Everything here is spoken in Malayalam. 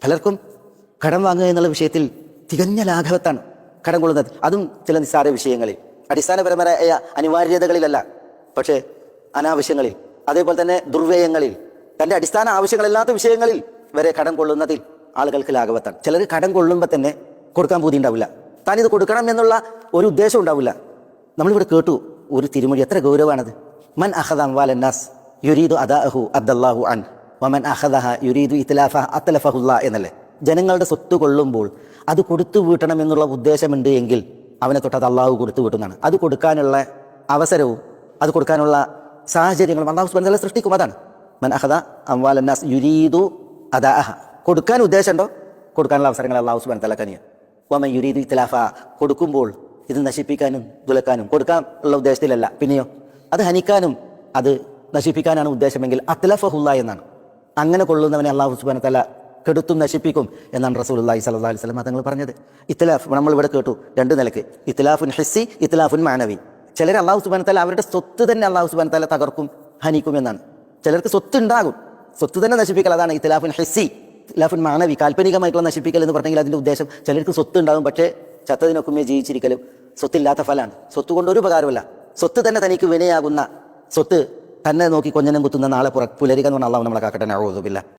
പലർക്കും കടം വാങ്ങുക എന്നുള്ള വിഷയത്തിൽ തികഞ്ഞ ലാഘവത്താണ് കടം കൊള്ളുന്നത്. അതും ചില നിസ്സാര വിഷയങ്ങളിൽ, അടിസ്ഥാനപരമായ അനിവാര്യതകളിലല്ല, പക്ഷേ അനാവശ്യങ്ങളിൽ, അതേപോലെ തന്നെ ദുർവ്യയങ്ങളിൽ, തൻ്റെ അടിസ്ഥാന ആവശ്യങ്ങളില്ലാത്ത വിഷയങ്ങളിൽ വരെ കടം കൊള്ളുന്നതിൽ ആളുകൾക്ക് ലാഘവത്താണ്. ചിലർ കടം കൊള്ളുമ്പോൾ തന്നെ കൊടുക്കാൻ പൂതി ഉണ്ടാവില്ല, താനിത് കൊടുക്കണം എന്നുള്ള ഒരു ഉദ്ദേശം ഉണ്ടാവില്ല. നമ്മളിവിടെ കേട്ടു ഒരു തിരുമൊഴി, എത്ര ഗൗരവമാണത്. മൻ അഖദ അംവാലന്നാസ് യുരീദു അദാഅഹു അദ്ദല്ലാഹു അൻ വമൻ അഖദഹ യുരീദു ഇത്ലാഫഹ അത്ലഫഹുല്ലാ എന്നല്ലേ. ജനങ്ങളുടെ സ്വത്ത് കൊള്ളുമ്പോൾ അത് കൊടുത്തു വീട്ടണം എന്നുള്ള ഉദ്ദേശമുണ്ട് എങ്കിൽ അവനെ തൊട്ട് അത് അള്ളാഹു കൊടുത്തു വീട്ടുന്നതാണ്. അത് കൊടുക്കാനുള്ള അവസരവും അത് കൊടുക്കാനുള്ള സാഹചര്യങ്ങളും അള്ളാഹു സുബ്ഹാനഹു വ തആല സൃഷ്ടിക്കും. അതാണ് മൻ അഖദ അംവാലന്നാസ് യുരീദു അദാഅഹ. കൊടുക്കാൻ ഉദ്ദേശമുണ്ടോ, കൊടുക്കാനുള്ള അവസരങ്ങൾ അള്ളാഹു സുബ്ഹാനഹു വ തആല കനിയും. വമൻ യുരീദു ഇത്ലാഫഹ, കൊടുക്കുമ്പോൾ ഇത് നശിപ്പിക്കാനും തുലക്കാനും കൊടുക്കാൻ ഉള്ള ഉദ്ദേശത്തിലല്ല, പിന്നെയോ അത് ഹനിക്കാനും അത് നശിപ്പിക്കാനാണ് ഉദ്ദേശമെങ്കിൽ അത്ലഫഹുല്ലാ എന്നാണ്. അങ്ങനെ കൊള്ളുന്നവനെ അള്ളാഹു സുബ്ഹാനഹു വ തആല കെടുത്തും നശിപ്പിക്കും എന്നാണ് റസൂലുള്ളാഹി സ്വല്ലല്ലാഹു അലൈഹി വസല്ലം തങ്ങൾ പറഞ്ഞത്. ഇത്ലാഫ് നമ്മളിവിടെ കേട്ടു രണ്ട് നിലയ്ക്ക്, ഇത്ലാഫുൻ ഹിസ്സി, ഇത്ലാഫുൻ മാനവി. ചിലർ അള്ളാഹു സുബ്ഹാനഹു വ തആല അവരുടെ സ്വത്ത് തന്നെ അള്ളാഹു സുബ്ഹാനഹു വ തആല തകർക്കും, ഹനിക്കും എന്നാണ്. ചിലർക്ക് സ്വത്ത് ഉണ്ടാകും, സ്വത്ത് തന്നെ നശിപ്പിക്കൽ, അതാണ് ഇത്ലാഫുൻ ഹിസ്സി. ഇത്ലാഫുൻ മാനവി, കാൽപ്പനികമായിട്ടുള്ള നശിപ്പിക്കൽ എന്ന് പറഞ്ഞെങ്കിൽ അതിൻ്റെ ഉദ്ദേശം ചിലർക്ക് സ്വത്ത് ഉണ്ടാകും, പക്ഷേ ചത്തതിനൊക്കുമേ ജീവിച്ചിരിക്കലും സ്വത്തില്ലാത്ത ഫലമാണ്. സ്വത്ത് കൊണ്ട് ഒരു ഉപകാരമല്ല. സ്വത്ത് തന്നെ തനിക്ക് വിനയാകുന്ന സ്വത്ത് തന്നെ നോക്കി കൊഞ്ഞനം കുത്തുന്ന നാളെ പുലരിക എന്ന് പറഞ്ഞാൽ അള്ളാഹു നമ്മളെ കാക്കട്ടെ. നഊദു ബില്ലാഹ്.